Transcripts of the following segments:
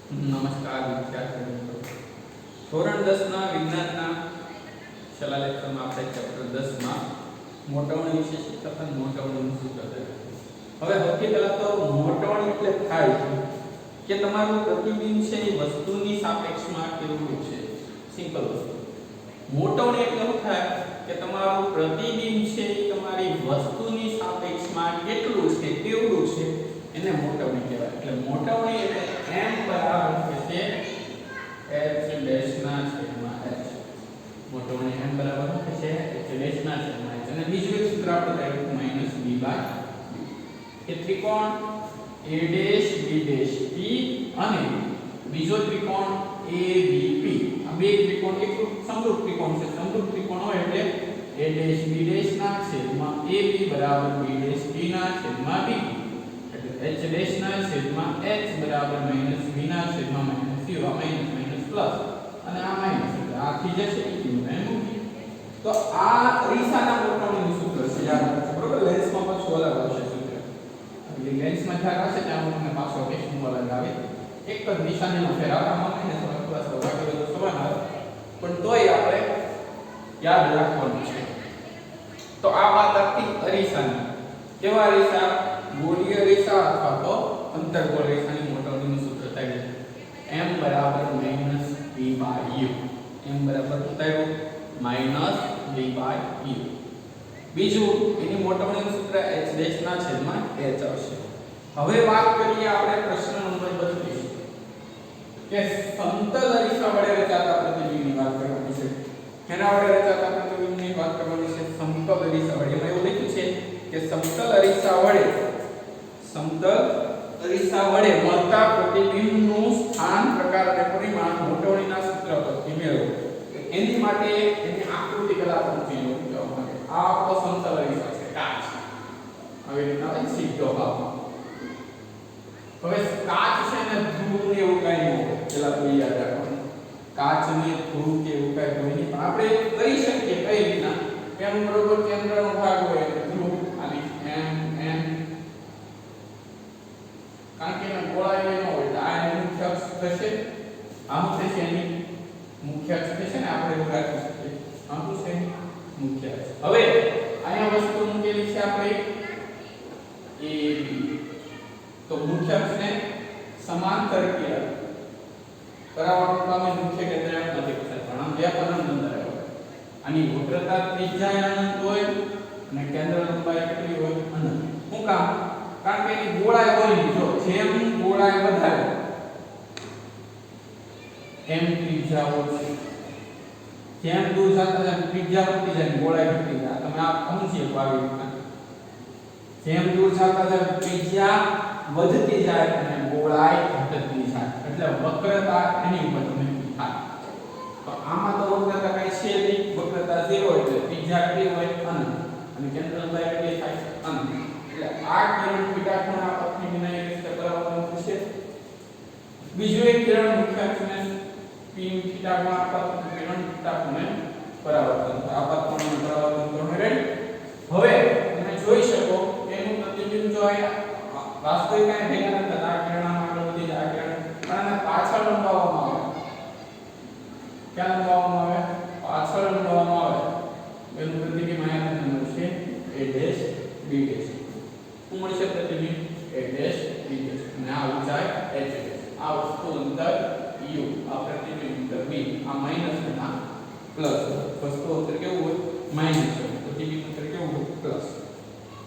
નમસ્કાર વિદ્યાર્થી મિત્રો, ધોરણ 10 ના વિજ્ઞાનના છેલ્લા લેક્ચરમાં આપણે ચેપ્ટર 10 માં મોટવણી વિશે શીખતા હતા. મોટવણીનું સૂત્ર હવે સૌથી પહેલા તો મોટવણી એટલે થાય કે તમારું પ્રતિબિંબ છે એ વસ્તુની સાપેક્ષમાં કેવું છે. સિમ્પલ વસ્તુ. મોટવણી એટલે શું થાય કે તમારું પ્રતિબિંબ છે એ તમારી વસ્તુની સાપેક્ષમાં કેટલું છે કેવડું છે એને મોટવણી કહેવાય. એટલે મોટવણી એટલે m બરાબર છે h ડેશ ના છેદમાં h. મોટવણી m બરાબર છે h ડેશ ના છેદમાં h. અને બીજું એક સૂત્ર આપણે લખ્યું માઈનસ b બાય કે ત્રિકોણ a dash b dash p અને બીજો ત્રિકોણ abp. આ બે ત્રિકોણ એક સમરૂપ ત્રિકોણ છે. સમરૂપ ત્રિકોણ હોય એટલે a ડેશ b ડેશ ના છેદમાં ab બરાબર b ડેશ p ના છેદમાં b. h ડેશ ના છેદમાં h બરાબર માઈનસ b ના છેદમાં માઈનસ c. આ માઈનસ માઈનસ પ્લસ અને આ માઈનસ એટલે આ થઈ જશે e મૂકી. તો આ અરીસાના મોટવણીનું સૂત્ર છે. યાદ રાખજો બરોબર. લેન્સમાં પાછું અલગ આવશે સૂત્ર. એટલે લેન્સમાં ખ્યાલ હશે ત્યાં હું તમને પાછો કેસનું અલગ આવે. એક જ નિશાનીનો ફેર આવે. આમાં માઈનસ અને પ્લસ બાકી બધું સમાન આવે પણ તોય આપણે યાદ રાખવાનું છે. તો આ વાત હતી અરીસાની. કેવા અરીસા? ગોળીય અરીસા અથવા તો અંતર્ગોળ અરીસાની મોટવણીનું સૂત્ર થાય છે m બરાબર minus b by u. m બરાબર થાય માઈનસ b બાય u. બીજું એની મોટવણીનું સૂત્ર h ડેશ ના છેદમાં h આવશે. હવે વાત કરીએ આપણે પ્રશ્ન નંબર 32 કે સમતલ અરીસા વડે રચાતા પ્રતિબિંબની વાત કરવાની છે. એના વડે રચાતા પ્રતિબિંબની વાત કરવાની છે. સમતલ અરીસા વડે એમાં એવું લખ્યું છે કે સમતલ અરીસા વડે મળતા પ્રતિબિંબનું સ્થાન, પ્રકાર અને પરિમાણ મોટવણીના સૂત્ર પરથી મેળવો. એની માટે એની આકૃતિ કલા પરથી મેળવો માટે આ આપણો સમતલ અરીસા છે, કાચ. હવે રીતના સીધો ભાવમાં. હવે કાચ છે ને ધ્રુવ ને એવું કઈ ન હોય. પેલા તો યાદ રાખવાનું. કાચ ને ધ્રુવ કે એવું કઈ હોય નહીં. પણ આપણે કરી શકીએ કઈ રીતના? એમ બરોબર કેન્દ્રનો ભાગ હોય એટલે ધ્રુવ આની એમ કારણ કે એના ગોળાઈ ન હોય તો આ એનું મુખ્ય અક્ષ થશે. આમ થશે એની મુખ્ય અક્ષ થશે ને આપણે એવું રાખી શકીએ. આમ છે મુખ્ય અક્ષ. હવે અહીંયા વસ્તુ મૂકેલી છે આપણે a b. તો મુખ્ય અક્ષને સમાંતર કરાવવાનું કામે મુખ્ય કેન્દ્ર નથી થશે. પણ બે અનંત અંતરે હોય. આની વક્રતા ત્રિજ્યા અનંત હોય અને કેન્દ્ર લંબાઈ કેટલી હોય? અનંત. શું કામ? કારણ કે એની ગોળાઈ હોય નહીં. જો જેમ ગોળાઈ વધારે એમ ત્રિજ્યા ઓછી. જેમ દૂર જતા જાય ત્રિજ્યા વધતી જાય, ગોળાઈ ઘટતી જાય. તમે આ સમજી શકો આવી રીતના. જેમ દૂર જતા જાય ત્રિજ્યા વધતી જાય અને ગોળાઈ ઘટતી જાય. એટલે વક્રતા એની ઉપર નક્કી થાય. તો આમાં તો વક્રતા કઈ છે નહીં. વક્રતા 0 એટલે ત્રિજ્યા કેટલી હોય? અનંત. અને કેન્દ્ર લંબાઈ કેટલી થાય? અનંત. એટલે આ કિરણ થીટા ખૂણા પરથી વિનાય રીતે કરાવવાનું થશે. બીજું એક કિરણ મુખ્ય અક્ષને પી થીટા ખૂણા પર કિરણ થીટા ખૂણે પરાવર્તન. આ પદ કોણ પરાવર્તન કરો રેડ. હવે તમે જોઈ શકો એનું પ્રતિબિંબ જો આ વાસ્તવિક કાંઈ ભેગા નથી થતા. આ કિરણમાં આગળ વધી જાય. આ કિરણ અને પાછળ લંબાવવામાં આવે. ક્યાં લંબાવવામાં આવે? પાછળ લંબાવવામાં આવે. એનું પ્રતિબિંબ અહીંયા તમને મળશે a ડેશ b ડેશ. શું મળશે પ્રતિબિંબ? a dash b dash. અને આ ઊંચાઈ h ડેશ. આ વસ્તુ અંતર u, આ પ્રતિબિંબ અંતર b. આ માઈનસ અને આ પ્લસ. વસ્તુ અંતર કેવું હોય? માઈનસ હોય. પ્રતિબિંબ અંતર કેવું હોય? પ્લસ.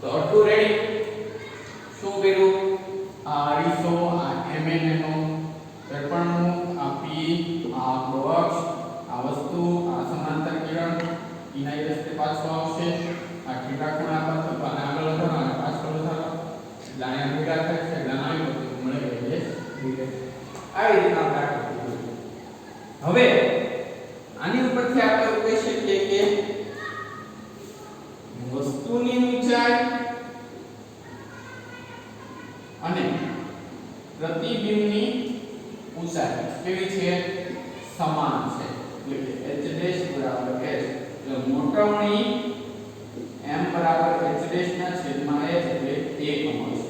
તો આટલું રેડી. શું કર્યું? આ અરીસો, આ mn નો દર્પણનું, આ p, આ અક્ષ, આ વસ્તુ, આ સમાંતર કિરણ ઇનાઈ રસ્તે પાછો આવશે. આ થીટા ખૂણા પર તો આગળ વધારો અને પાછળ વધારો એટલે અહીંયા ભેગા થાય છે. એટલે આવી વસ્તુ મળે છે. આવી રીતના આપણે આકૃતિ દોરીએ. હવે આની ઉપરથી આપણે એવું કહી શકીએ કે વસ્તુની ઊંચાઈ અને પ્રતિબિંબની ઊંચાઈ કેવી છે? સમાન છે. એટલે કે h ડેશ બરાબર h. એટલે મોટવણી m બરાબર h ડેશ ના છેદમાં h એટલે 1 મળશે.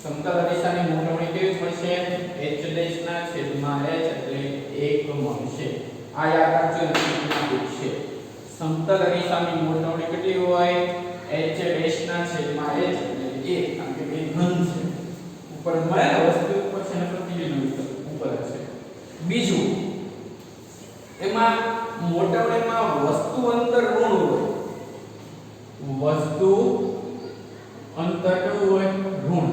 સમતલ અરીસાની મોટવણી કેવી મળશે h ડેશ ના છેદમાં h એટલે 1 મળશે આ યાદ રાખજો નજીકમાં છે સમતલ અરીસાની મોટવણી કેટલી હોય h ડેશ ના છેદમાં h એટલે 1 કારણ કે બે ઘન છે ઉપર મળે વસ્તુ ઉપર છે ને પ્રતિબિંબ ઉપર છે બીજું એમાં મોટવણીમાં વસ્તુ અંતર ઋણ હોય વસ્તુ અંતર કેવું હોય ઋણ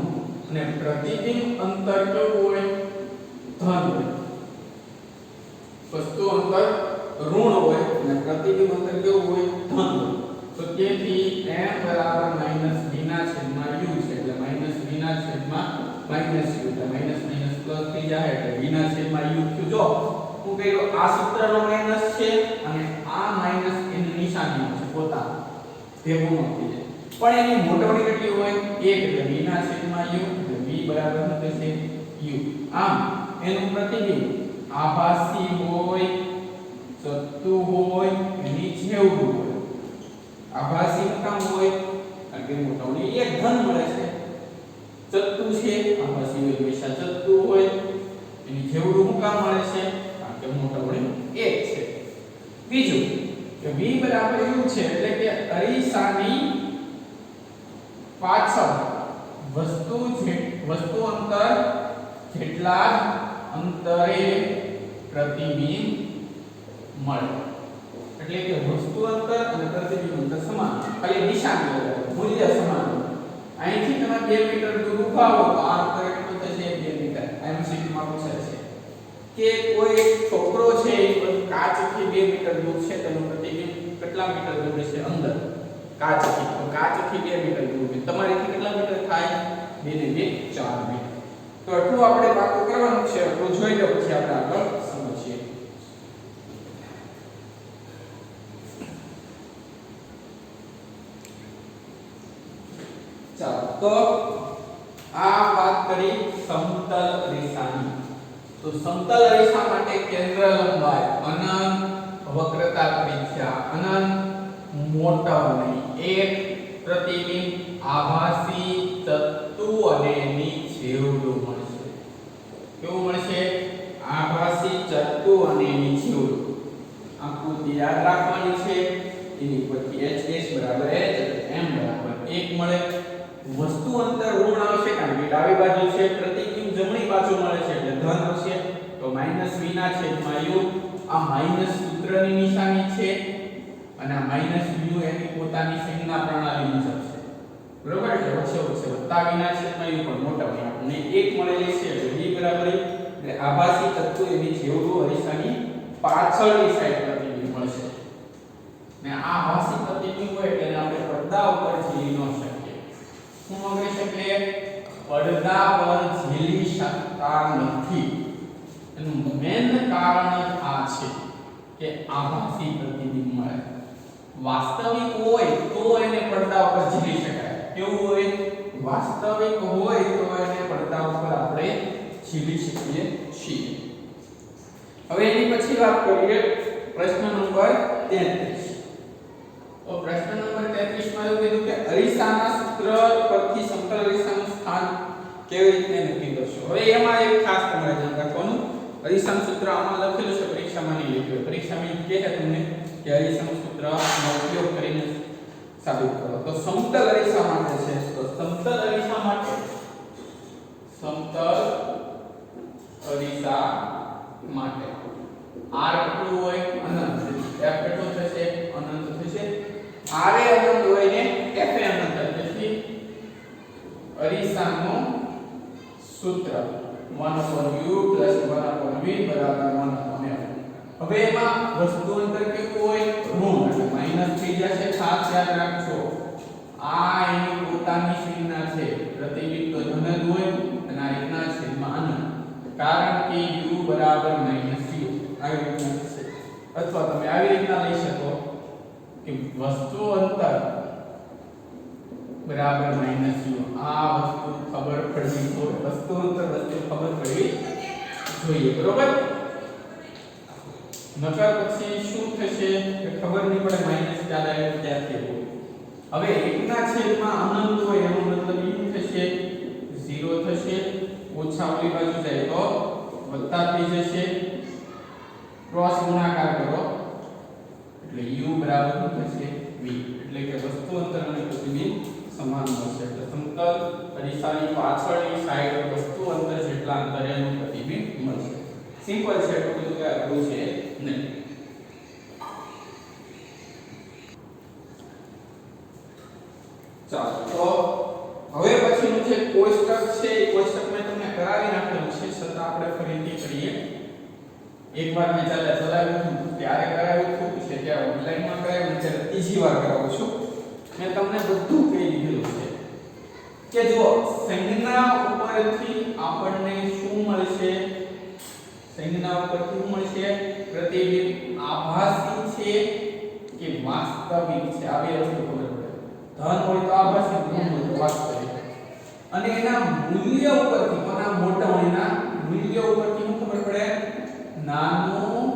અને પ્રતિબિંબ અંતર કેવું હોય ધન હોય વસ્તુ અંતર ઋણ હોય અને પ્રતિબિંબ અંતર કેવું હોય ધન હોય તો તેથી m બરાબર -v ના છેદમાં u છે એટલે -v ના છેદમાં -u એટલે માઈનસ પ્લસ થઈ જાય એટલે v ના છેદમાં u થયું જો હું કહ્યું આ સૂત્રનો માઈનસ છે અને આ માઈનસ એની નિશાની છે પોતા ભેગું નથી પણ એની મોટવણી કેટલી હોય 1 એટલે v ના છેદમાં u એટલે v બરાબર શું થશે u આમ એનું પ્રતિબિંબ આભાસી હોય ચત્તુ હોય એની જેવડું હોય આભાસી કામ હોય કારણ કે મોટવણી એક ધન મળે છે ચત્તુ છે આભાસી હોય હંમેશા ચત્તુ હોય એની જેવડું કામ મળે છે કારણ કે મોટવણી 1 છે બીજું કે v બરાબર u છે એટલે કે અરીસાની પાછળ વસ્તુ અંતર જેટલા અંતરે પ્રતિબિંબ મળે એટલે કે વસ્તુ અંતર અને પ્રતિબિંબ અંતર સમાન ખાલી દિશા મૂલ્ય સમાન અહીંથી તમે 2 મીટર દૂર ઊભા હો તો આ અંતર કેટલું થશે 2 મીટર એમસીક્યુ માં પૂછાય છે કે કોઈ છોકરો છે એ કાચથી 2 મીટર દૂર છે તેનું પ્રતિબિંબ કેટલા મીટર દૂર છે અંદર કાચથી તો કાચથી 2 મીટર દૂર છે તમારીથી કેટલા મીટર થાય 2 ને 2 4 મીટર તો આટલું આપણે પાકું કરવાનું છે એટલું જોઈ લો પછી આપણે આગળ સમજીએ ચાલો તો આ વાત કરી સમતલ અરીસાની તો સમતલ અરીસા માટે કેન્દ્ર લંબાઈ અનંત વક્રતા ત્રિજ્યા અનંત મોટવણી 1 પ્રતિબિંબ આભાસી તત્તુ અને એની જેવડું મળશે કેવું મળશે આભાસી તત્તુ અને એની જેવડું આકૃતિ યાદ રાખવાની છે એની પરથી h બરાબર h m બરાબર 1 મળે વસ્તુ અંતર ઋણ આવશે કારણ કે ડાબી બાજુ છે પ્રતિબિંબ જમણી બાજુ મળે છે એટલે ધન આવશે તો -v ના છેદમાં u આ માઈનસ સૂત્રની નિશાની છે અને આ -u એની પોતાની સંજ્ઞા પ્રણાલી મુજબ છે બરોબર એટલે વચ્ચે વત્તા v ના છેદમાં u પણ મોટવણી આપણને 1 મળેલી છે એટલે v બરાબર એટલે આભાસી તત્વ એની જેવડું અરીસાની પાછળની સાઈડ પ્રતિબિંબ મળશે ને આ આભાસી પ્રતિબિંબ હોય એટલે આપણે પડદા ઉપર ઝીલી ન શકીએ શું કરી શકીએ પડદા પર ઝીલી શકતા નથી એનું મેન કારણ જ આ છે કે આભાસી પ્રતિબિંબ મળે વાસ્તવિક હોય તો એને પડદા ઉપર ઝીલી શકાય કેવું હોય વાસ્તવિક હોય તો એને પડદા ઉપર આપણે ઝીલી શકીએ છીએ હવે એની પછી વાત કરીએ પ્રશ્ન નંબર 33 તો પ્રશ્ન નંબર 33 માં એવું કીધું કે અરીસાના સૂત્ર પરથી સમતલ અરીસાનું સ્થાન કેવી રીતે નક્કી કરશો હવે એમાં એક ખાસ તમારે ધ્યાન રાખવાનું અરીસાનું સૂત્ર આમાં લખેલું છે પરીક્ષામાં નહીં લખ્યું પરીક્ષામાં કહે છે તમને કે અરીસાનું સૂત્રનો ઉપયોગ કરીને સાબિત કરો તો સમતલ અરીસા માટે છે તો સમતલ અરીસા માટે r કેટલું હોય અનંત f કેટલું થશે અનંત થશે r એ અનંત હોય ને f એ અનંત તેથી અરીસાનું સૂત્ર 1/u + 1/v બરાબર 1/f હવે એમાં વસ્તુ અંતર કેવું હોય ઋણ એટલે માઈનસ થઈ જશે ખાસ યાદ રાખજો આ એની પોતાની સંજ્ઞા છે પ્રતિબિંબ તો ધન જ હોય અને આ રીતના છેદમાં અનંત કારણ કે u બરાબર -u આવી રીતના થશે અથવા તમે આવી રીતના લઈ શકો કે વસ્તુ અંતર બરાબર -u આ વસ્તુ ખબર પડવી જોઈએ વસ્તુ અંતર વસ્તુ ખબર પડવી જોઈએ બરોબર નકર પછી શું થશે કે ખબર નહીં પડે માઈનસ ક્યાં આવ્યો ત્યારથી હવે 1 ના છેદમાં અનંત હોય એનો મતલબ શું થશે 0 ઓછા ઓલી બાજુ જાય તો વત્તા થઈ જશે ક્રોસ ગુણાકાર કરો એટલે u બરાબર શું થશે v એટલે કે વસ્તુ અંતર અને પ્રતિબિંબ સમાન મળશે એટલે સમતલ અરીસાની પાછળની સાઈડ વસ્તુ અંતર જેટલા અંતરે એનું પ્રતિબિંબ મળશે સિમ્પલ છે એટલું બધું કે અઘરું છે નહીં ચાલો તો હવે પછીનું જે કોષ્ટક છે એ કોષ્ટક મેં તમને કરાવી નાખેલું છે છતાં આપણે ફરીથી કરીએ એકવાર મેં ચલાવ્યું હતું ત્યારે કરાવ્યું હતું છે ત્યારે ઓનલાઈનમાં કરાવ્યું ત્યારે ત્રીજી વાર કરાવું છું મેં તમને બધું કહી દીધેલું છે કે જો સંજ્ઞા ઉપરથી આપણને શું મળશે સંજ્ઞા ઉપરથી શું મળશે પ્રતિબિંબ આભાસી છે કે વાસ્તવિક છે આ બે વસ્તુ ખબર પડે ધન હોય તો આભાસી ઋણ હોય તો વાસ્તવિક અને એના મૂલ્ય ઉપરથી કોના મોટાઓના મૂલ્ય ઉપરથી શું ખબર પડે નાનું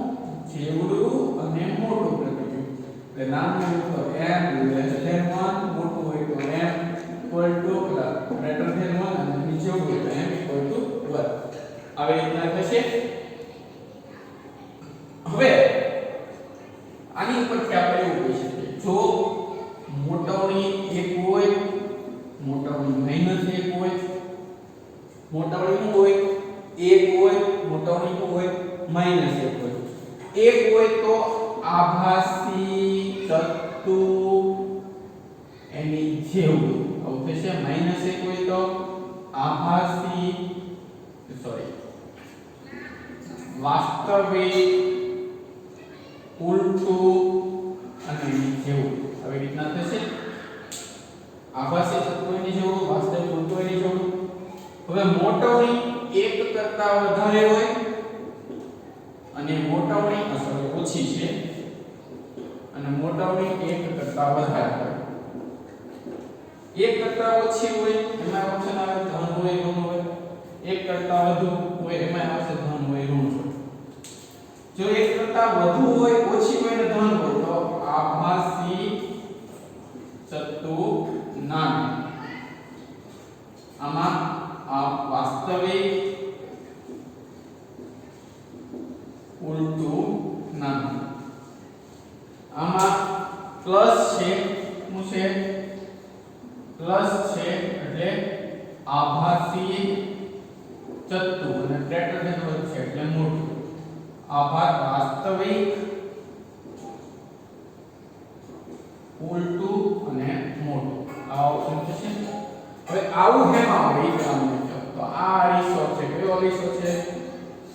જેવડું અને મોટું પ્રતિબિંબ એટલે નાનું હોય તો m less than 1 મોટું હોય તો m equal to greater than 1 અને નીચે હોય તો m equal to 1 આવી રીતના થશે હવે આની ઉપરથી આપણે એવું કહી શકીએ જો મોટાઓની 1 હોય મોટાઓની -1 હોય મોટાઓની શું હોય 1 હોય મોટાઓની શું હોય -1 હોય 1 હોય તો આભાસી તત્વ એની જેવું આવું થશે -1 હોય તો આભાસી વાસ્તવિક ઉલટું અને એની જેવું આવી રીતના થશે આભાસી તત્વ એની જેવું વાસ્તવિક ઉલટું એની જેવું હવે મોટાઓની 1 કરતા વધારે હોય અને મોટાઓની ઓછી છે અને મોટાઓની 1 કરતા વધારે હોય 1 કરતા ઓછી હોય એમાં ઓપ્શન આવે ધન હોય ઋણ હોય 1 કરતા વધુ હોય એમાં આવશે ધન હોય ઋણ હોય જો 1 કરતા વધુ હોય ઓછી હોય ને ધન હોય તો આભાસી ચતુર્નામી આમાં આ વાસ્તવિક ઉલટું નામ આમાં પ્લસ છે શું છે પ્લસ છે એટલે આભાસી ચતુ અને ગ્રેટર ધેન હોય છે એટલે મોટું વાસ્તવિક ઉલટું અને મોટું આ ઓપ્શન થશે હવે આવું હેમાં આવે એ કામ તો આ અરીસો છે કયો અરીસો છે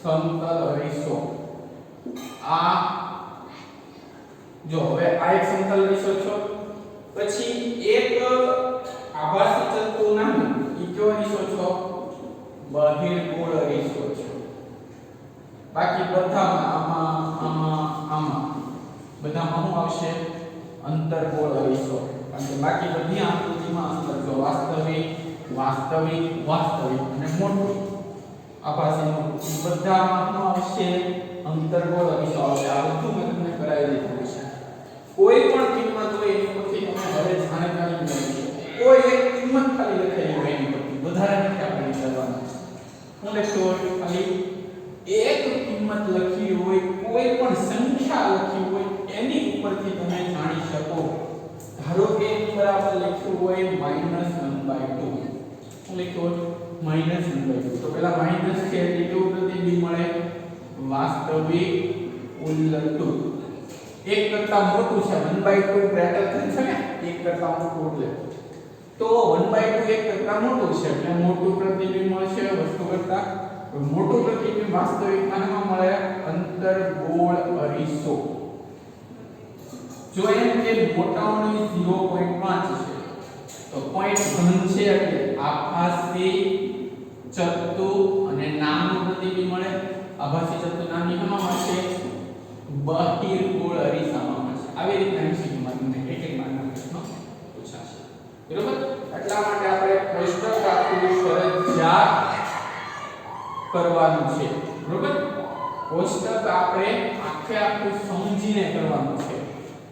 સમતલ અરીસો આ જો હવે આ એક સમતલ અરીસો છે પછી એક આભાસી ચતુ નાનું ઈ કયો અરીસો છે બહિર્ગોળ અરીસો છે બાકી બધામાં આમાં બધામાં શું આવશે અંતર્ગોળ અરીસો કારણ કે બાકી બધી આકૃતિમાં અંતર જો વાસ્તવિક અને મોટું આભાસી બધામાં શું આવશે અંતર્ગોળ અરીસો આવશે આ બધું મેં તમને કરાવી દીધું છે કોઈ પણ કિંમત હોય એની પરથી તમે હવે જાણકારી મેળવી કોઈ એક કિંમત ખાલી લખેલી હોય એની પરથી વધારે નથી આપણે કરવાનું હું લખતો ખાલી એક કિંમત લખી હોય કોઈ પણ સંખ્યા લખી હોય એની ઉપરથી તમે જાણી શકો ધારો કે એની બરાબર લખ્યું હોય -1/2 શું લખ્યું હોય -1/2 તો પેલા માઈનસ છે એટલે કેવું પ્રતિબિંબ મળે વાસ્તવિક ઉલટું એક કરતા મોટું છે 1/2 ગ્રેટર ધેન છે ને એક કરતા મોટું એટલે તો 1/2 એક કરતા મોટું છે એટલે મોટું પ્રતિબિંબ મળશે વસ્તુ કરતા મોટું પ્રતિબિંબ વાસ્તવિક માનમાં મળે અંતર્ગોળ અરીસો જો એમ કે મોટાઓની 0.5 છે તો પોઈન્ટ ધન છે એટલે આભાસી ચતુ અને નાનું પ્રતિબિંબ મળે આભાસી ચતુ નાની માં મળશે બહિર્ગોળ અરીસામાં મળશે આવી રીતના એમસીક્યુ માં તમને એક માર્કનો પ્રશ્ન પૂછાશે બરોબર એટલા માટે આપણે કોષ્ટક આખું ફરજિયાત કરવાનું છે બરોબર કોષ્ટક આપણે આખું સમજીને કરવાનું છે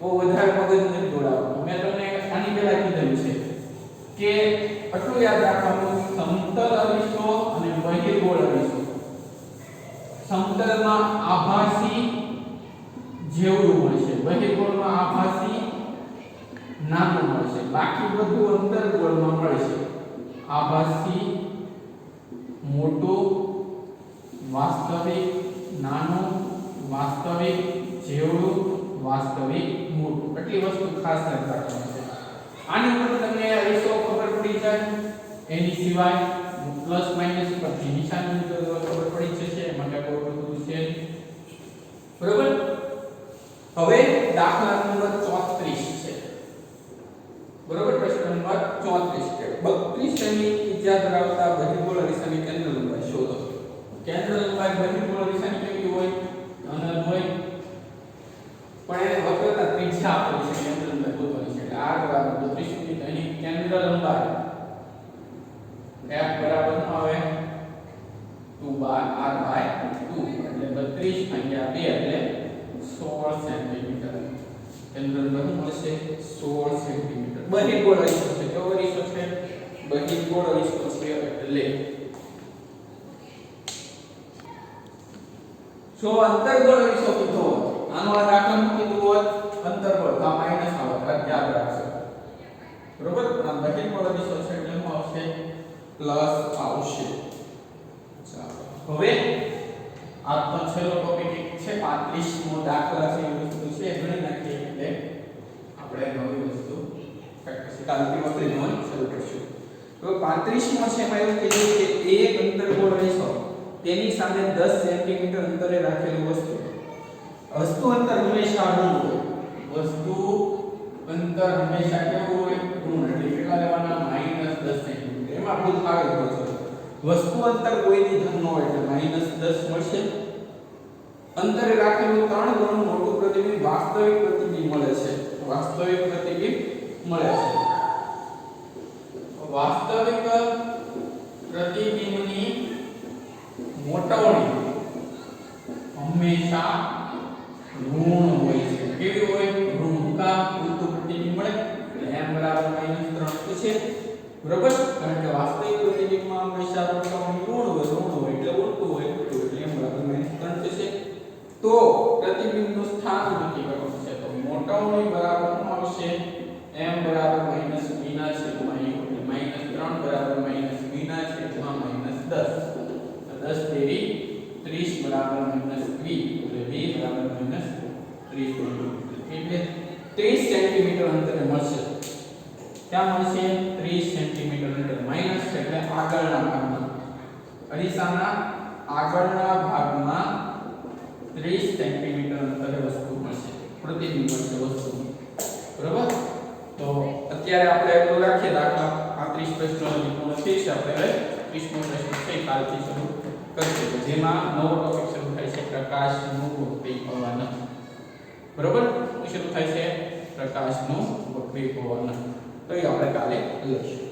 બહુ વધારે મગજ નથી દોડાવવાનું મેં તમને આની પહેલા કીધું છે કે આટલું યાદ રાખવાનું સમતલ અરીસો અને બહિર્ગોળ અંતરમાં આભાસી જેવડું મળશે, બહિર્ગોળમાં આભાસી નાનું મળશે, બાકી બધું અંતર્ગોળમાં મળશે. આભાસી મોટું, વાસ્તવિક નાનું, વાસ્તવિક જેવડું, વાસ્તવિક મોટું. એટલી વસ્તુ ખાસ યાદ રાખવાની છે. આની ઉપર તમને રેશિયો ખબર પડી જાય. એની સિવાય પ્લસ માઈનસ પરથી નિશાની ખબર પડી જશે. એમાં કઈ બહુ બધું છે બરોબર. હવે દાખલા નંબર 34 છે બરોબર. પ્રશ્ન નંબર 34 છે. 32 સેમી ત્રિજ્યા ધરાવતા બહિર્ગોળ અરીસાની કેન્દ્ર લંબાઈ શોધો. કેન્દ્ર લંબાઈ બહિર્ગોળ અરીસાની કેવી હોય? અનંત હોય, પણ એને વક્રતા ત્રિજ્યા આપેલી છે. કેન્દ્ર લંબાઈ ગોતવાની છે. એટલે r બરાબર 32 સેમી. એની કેન્દ્ર લંબાઈ f બરાબર શું આવે? 2r/2 એટલે 32 ભાગ્યા 2 એટલે 16 સેન્ટીમીટર. કેન્દ્ર લંબાઈ મળશે 16 સેન્ટીમીટર. બહિર્ગોળ અરીસો છે. કેવો અરીસો છે? બહિર્ગોળ અરીસો છે. એટલે જો અંતર્ગોળ અરીસો કીધો આનો આ દાખલા માં કીધું હોત અંતર્ગોળ તો માઈનસ આવે. યાદ રાખજો બરોબર. આ બહિર્ગોળ અરીસો છે એટલે શું આવશે? પ્લસ આવશે. ચાલો હવે આ તો છેલ્લો ટોપિક છે. 35 નો દાખલા છે. એ વસ્તુ છે ગણી નાખીએ એટલે આપણે નવી વસ્તુ પ્રેક્ટિસ કાલથી વખતે જોવાનું શરૂ કરશું. તો 35 માં છે એમાં એવું કીધું કે એક અંતર્ગોળ અરીસો તેની સામે 10 સેન્ટીમીટર અંતરે રાખેલું વસ્તુ અંતર હંમેશા ઋણ હોય. વસ્તુ અંતર હંમેશા કેવું હોય? ઋણ. એટલે કેટલા લેવાના? -10 સેન્ટીમીટર. એમાં ભૂલ આવે જ છે. વસ્તુ અંતર કોઈની ધન ન હોય એટલે -10 મળશે. અંતરે રાખેલું 3 ગણું મોટું પ્રતિબિંબ વાસ્તવિક પ્રતિબિંબ મળે છે. વાસ્તવિક પ્રતિબિંબ મળે છે. વાસ્તવિક પ્રતિબિંબની મોટવણી હંમેશા ઋણ હોય છે. કેવી હોય? ઋણ. કા ઉલટું પ્રતિબિંબ મળે એટલે m બરાબર -3 છે બરોબર. કારણ કે વાસ્તવિક પ્રતિબિંબમાં હંમેશા મોટવણી ઋણ હોય એટલે ઉલટું હોય એટલે m બરાબર -3 છે. તો પ્રતિબિંબનું સ્થાન નક્કી કરવાનું છે. તો મોટવણી બરાબર શું આવશે? m બરાબર -v ના છેદમાં u એટલે -3 બરાબર -v ના છેદમાં -10. 10 તેરી 30 બરાબર -v એટલે v બરાબર -30 એટલે 30 સેન્ટીમીટર અંતરે મળશે. ક્યાં મળશે? 30 સેન્ટીમીટર અંતરે. માઈનસ એટલે આગળના ભાગમાં, અરીસાના આગળના ભાગમાં 30 સેન્ટીમીટર અંતરે વસ્તુ મળશે. પ્રતિબિંબ મળશે વસ્તુ બરોબર. તો અત્યારે આપણે એટલું રાખીએ. દાખલા 35 પ્રશ્નો પૂર્ણ થઈ છે. આપણે હવે 30મો પ્રશ્ન છે કાલથી શરૂ કરીશું. જેમાં નવો ટોપિક શરૂ થાય છે પ્રકાશનું વક્રીભવન બરોબર. શરૂ થાય છે પ્રકાશનું વક્રીભવન. તો એ આપણે કાલે લઈશું.